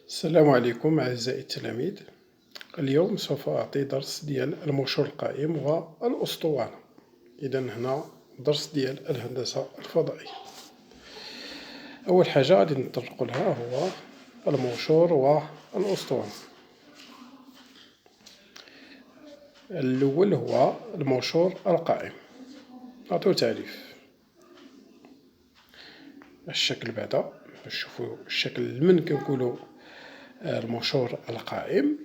السلام عليكم أعزائي التلاميذ. اليوم سوف أعطي درس ديال الموشور القائم والأسطوانة. إذا هنا درس ديال الهندسة الفضائية. أول حاجة غادي نطرقوا لها هو الموشور والأسطوانة. الأول هو الموشور القائم، نعطيو تعريف. الشكل بعدا نشوفو الشكل من كنقولو الموشور القائم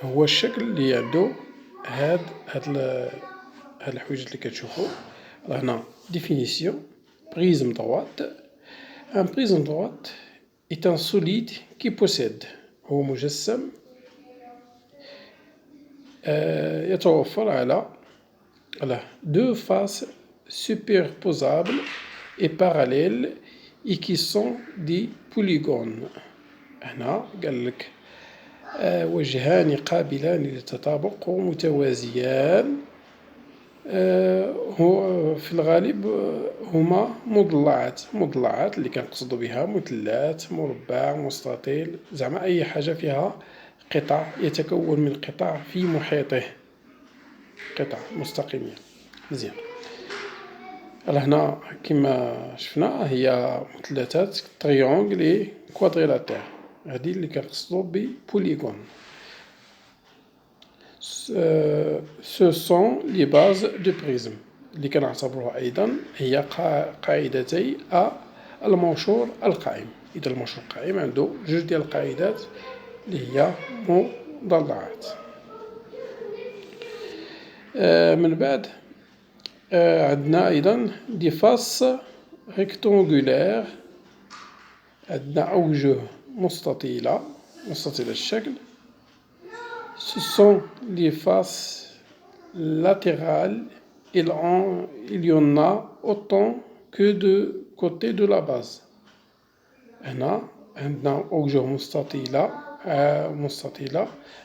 هو الشكل اللي عندو هاد الحوايج اللي كتشوفو. هنا ديفينيسيون بريزم droite. Un prisme droite est un solide qui possède، هو مجسم يتوفر على deux faces superposables et parallèles et qui sont des polygones. هنا قالك وجهان قابلان للتطابق ومتوازيان، هو في الغالب هما مضلعات اللي كنقصدو بها مثلث، مربع، مستطيل، زعما أي حاجة فيها قطع يتكون من قطع في محيطه، قطع مستقيمة. مزيان. هنا كما شفنا هي مثلثات تريونغل اي كوادريلاتير، هادي اللي كنقصدو ببوليغون. Ce sont les bases du prisme اللي كنعتبروها أيضا هي قاعدتي الموشور القائم. إذا الموشور القائم عنده جوج ديال القاعدات اللي هي مضلعات. من بعد عندنا أيضا دي فاس ريكتونغولير، عندنا أوجه مستطيلة الشكل. Ce sont les faces latérales, il y en a autant que de côtés de la base. هنا عندنا أوجه مستطيلة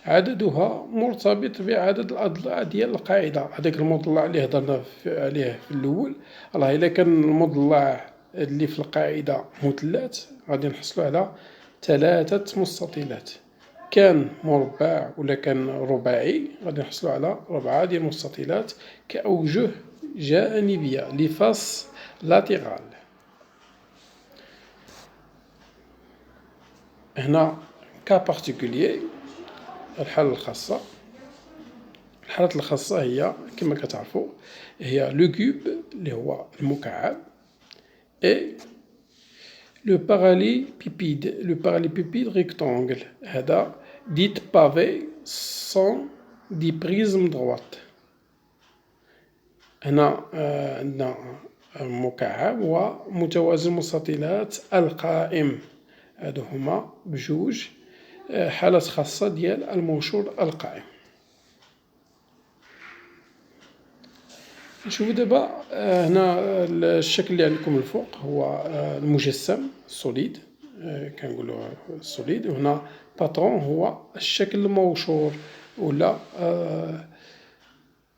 عددها مرتبط بعدد الأضلاع ديال القاعدة. هذاك المضلع اللي هضرنا عليه في الأول، راه إلا كان المضلع اللي في القاعدة مثلث غادي نحصلو على 3 مستطيلات. كان مربع ولا كان رباعي غادي نحصلو على 4 ديال المستطيلات كأوجه جانبية لي فاس لاتيرال. هنا كا بارتيكوليي، الحالة الخاصة هي كما كتعرفوا هي لو كوب اللي هو المكعب اي لو باراليبيبيد ريكتونغل. هذا ديت بافي سون دي بريزم دروات. هنا عندنا مكعب ومتوازي المستطيلات القائم، هادو هما بجوج حالات خاصة ديال الموشور القائم. نشوفو دابا هنا الشكل اللي عندكم الفوق هو المجسم السوليد، كنقولو السوليد، وهنا باترون هو الشكل الموشور ولا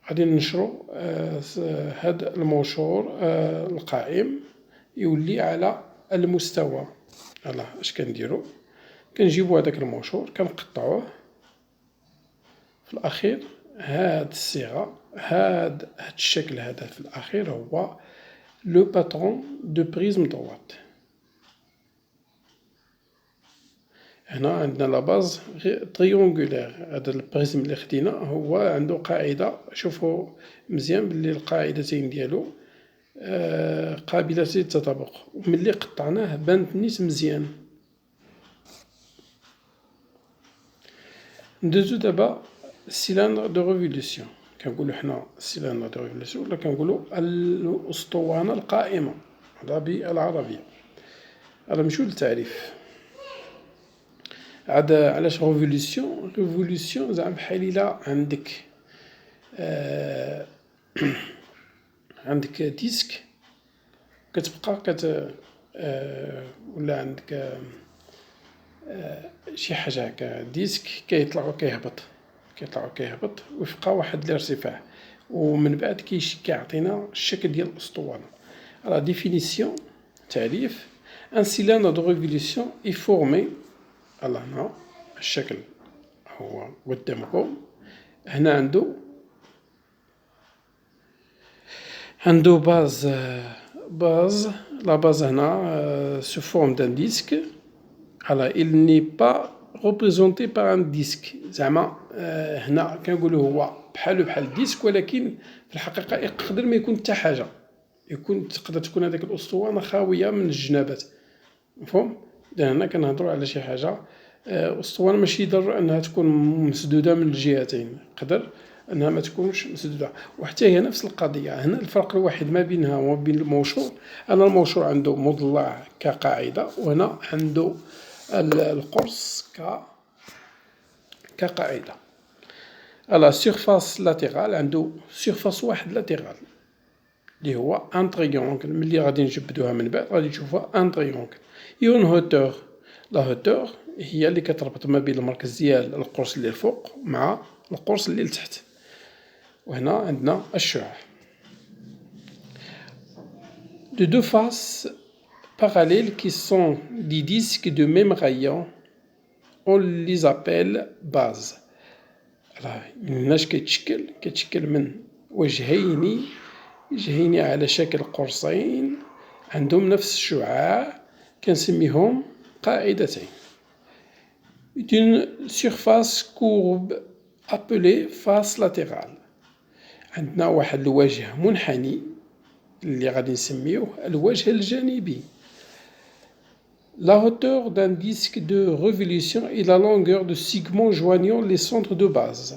غادي ننشرو هاد الموشور القائم يولي على المستوى. يلاه اش كنديرو؟ كنجيبو هداك الموشور كنقطعوه في الأخير. هاد الصيغة هاد الشكل هذا في الأخير هو لو باترون دو بريزم دروات. هنا عندنا لا باز تريونغولير. هذا البريزم اللي خدينا هو عنده قاعدة، شوفوا مزيان بلي القاعدتين ديالو قابلتين للتطابق، وملي قطعناه بانت نيت مزيان. ندوزو دابا السيلندر دو ريفوليسيون. كنقولو حنا السيلندر دو ريفوليسيون ولا كنقولو الأسطوانة القائمة، هذا بالعربية. نمشيو للتعريف. عاد علاش ريفوليسيون زعما بحال إلا عندك عندك ديسك كتبقى ولا عندك شي حاجة هكا ديسك كيطلع وكيهبط ويبقى واحد الارتفاع، ومن بعد كيعطينا الشكل ديال الأسطوانة. لا ديفينيسيون تعريف: un cylindre de révolution est formé الله هنا الشكل هو قدامكم. هنا عنده باز لا باز هنا sous forme d'un disque. Alors il n'est pas représenté par un disque. زعما هنا كنقولوا هو بحال ديسك، ولكن في الحقيقة يقدر ما يكون حتى حاجة، تقدر تكون هذيك الأسطوانة خاوية من الجنابات، مفهوم؟ إذن هنا كنهضروا على شي حاجة أسطوانة ماشي ضروري أنها تكون مسدودة من الجهتين، يقدر أنها ما تكونش مسدودة. وحتى هي نفس القضية. هنا الفرق الوحيد ما بينها وما بين الموشور، أن الموشور عنده مضلع كقاعدة، وهنا عنده القرص كقاعدة. على سيرفاس لاتيرال عنده سيرفاس واحد لاتيرال اللي هو ان تريونغل. ملي غادي نجبدوها من بعد غادي تشوفوها ان تريونغل. اون هوتور، لا هوتور هي اللي كتربط ما بين المركز ديال القرص اللي الفوق مع القرص اللي لتحت. وهنا عندنا الشعاع. De deux faces parallèles qui sont des disques de même rayon, on les appelle bases. الناش كيتشكل من وجهين على شكل قرصين عندهم نفس الشعاع، كنسميهم قاعدتين. D'une surface courbe appelée face latérale. عندنا واحد الوجه منحني اللي غادي نسميوه الوجه الجانبي. La hauteur d'un disque de révolution et la longueur de segment joignant les centres de base.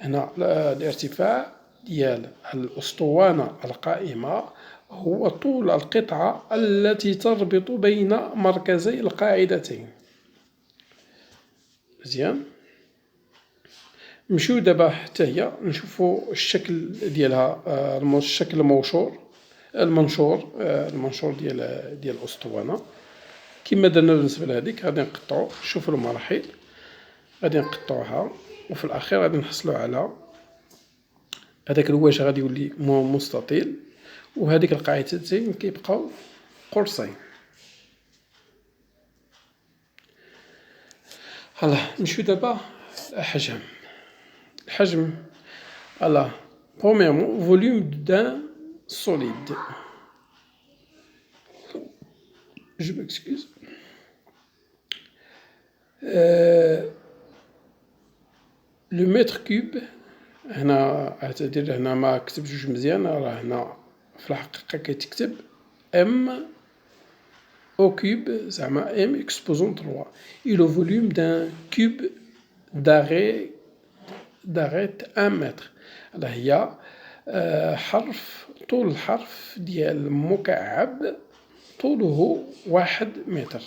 هنا الارتفاع ديال الأسطوانة القائمة هو طول القطعة التي تربط بين مركزي القاعدتين. مزيان. نمشيو دابا حتى هي نشوفو الشكل ديالها، الشكل المنشور ديال الأسطوانة. كما درنا بالنسبة لهذيك غادي نقطعو، شوفو المراحل غادي نقطعوها، وفي الأخير غادي نحصلو على هذاك الوجه غادي يولي مستطيل، وهذيك القاعدتين كيبقاو قرصين. نمشيو دابا الحجم. premièrement volume d'un solide. Je m'excuse. Le mètre cube هنا اعتذر، هنا ما كتبتوش مزيان، راه هنا في الحقيقة كيتكتب ام au cube، زعما m exposant 3 et le volume d'un cube d'arête 1 mètre. هي حرف، طول الحرف ديال مكعب طوله 1 متر.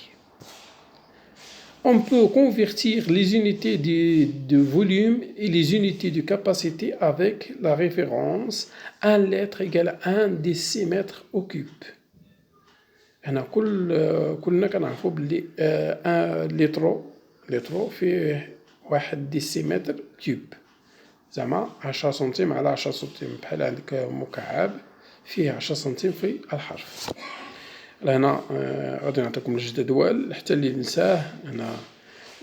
On peut convertir les unités de volume et les unités de capacité avec la référence 1 litre égale 1 décimètre au cube. هنا كلنا كنعرفو بلي 1 لتر فيه 1 ديسيمتر كيوب، زعما 10 سنتيم على 10 سنتيم، بحال عندك مكعب فيه 10 سنتيم في الحرف. هنا غادي نعطيكم الجدول حتى اللي نساه. هنا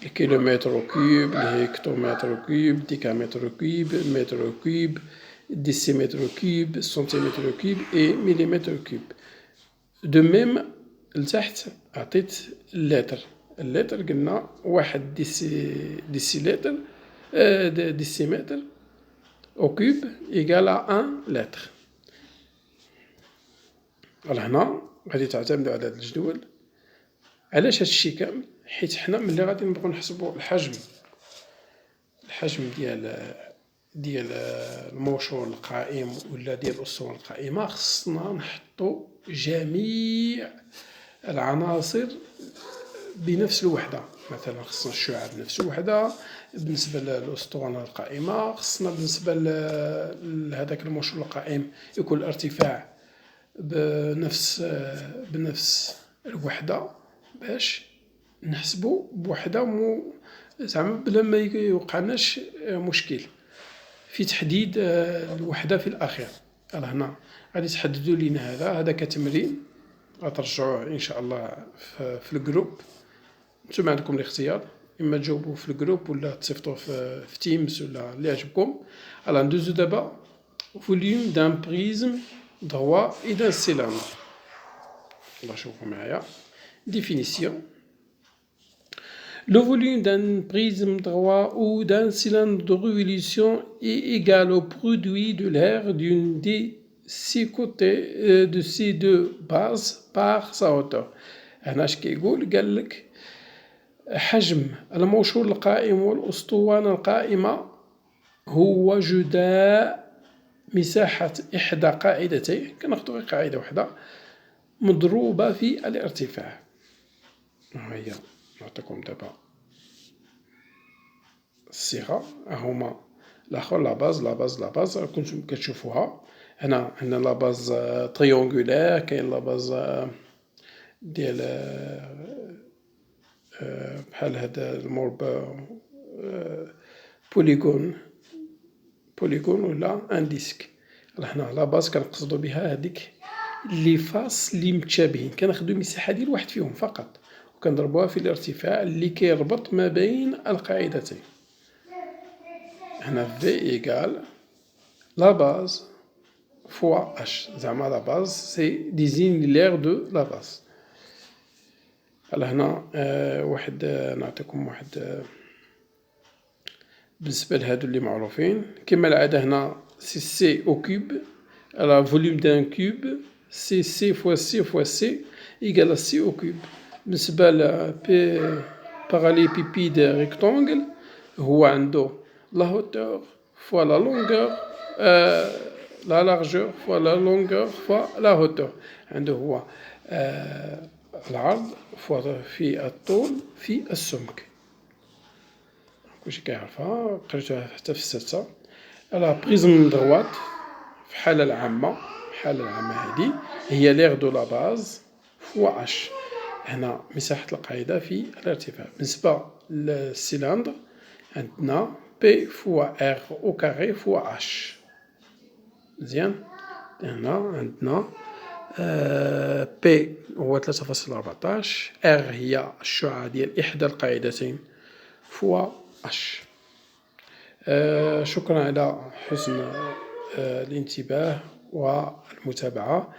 الكيلومتر كيوب، الهكتومتر كيوب، ديكامتر كيوب، متر كيوب، ديسيمتر كيوب، سنتيمتر كيوب اي مليمتر كيوب. دو ميم لتحت عطيت اللتر قلنا 1 ديسيمتر او كيوب إيكال 1 لتر. هنا غادي تعتمدوا على هذا الجدول. علاش هادشي كامل؟ حيت حنا ملي غادي نبغيو نحسبوا الحجم ديال الموشور القائم ولا ديال الأسطوانة القائمة، خصنا نحطو جميع العناصر بنفس الوحدة. مثلا خصنا الشعاع بنفس الوحدة، بالنسبة للأسطوانة القائمة خصنا بالنسبة لهذاك الموشور القائم يكون الارتفاع بنفس الوحدة، باش نحسبو بوحدة زعما بلا ما يوقعناش مشكل في تحديد الوحدة في الأخير. هنا غادي تحددوا لينا هذا كتمرين غترجعوه إن شاء الله في الجروب نتوما عندكم الاختيار، إما تجاوبو في الجروب ولا تصيفطوه في تيمز ولا اللي يعجبكم. ندوزو دابا فوليوم دان بريزم droit et d'un cylindre. الله شوفوا معايا définition. Le volume d'un prisme droit ou d'un cylindre de révolution est égal au produit de l'air d'une des 6 côtés de ces deux bases par sa hauteur. هنا اش كيقول؟ قالك حجم الموشور القائم والأسطوانة القائمة هو جداء مساحة إحدى قاعدتين، كناخدو غير قاعدة وحدة، مضروبة في الارتفاع. هي نعطيكم دابا الصيغة، هما الآخر لا باز كنتم كتشوفوها. هنا عندنا لا باز تريونغولار، كاين لا باز ديال بحال هذا المربع بوليغون ولا ان ديسك. هنا لا باز كنقصدو بها هذيك لي فاس لي متشابهين، كناخدو المساحة ديال واحد فيهم فقط وكنضربوها في الارتفاع اللي كيربط ما بين القاعدتين. هنا في إيكال لا باز فوا اش، زعما لا باز سي ديزيني لير دو لا باز. هنا واحد نعطيكم واحد بالنسبة لهادو اللي معروفين كما العادة. هنا سي او كوب، فوليوم دان كوب سي فوا سي إيكال سي او كوب. بالنسبة ل باراليبيبيد ريكتونغل هو عنده لا هوتور فوا لا لونغور، لا لارجور فوا لا لونغور فوا لا هوتور. عنده هو العرض فوا في الطول في السمك. كلشي كيعرفها، قريتوها حتى في الستة. بريزم دغوات في الحالة العامة هادي هي ليغ دو لا باز فوا اش. هنا مساحة القاعدة في الارتفاع. بالنسبة للسيلندر عندنا بي فوا ار او كاري فوا اش. مزيان. هنا عندنا بي هو 3.14، ار هي الشعاع ديال إحدى القاعدتين فوا اش. شكرا على حسن الانتباه والمتابعة،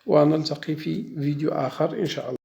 ونلتقي في فيديو آخر إن شاء الله.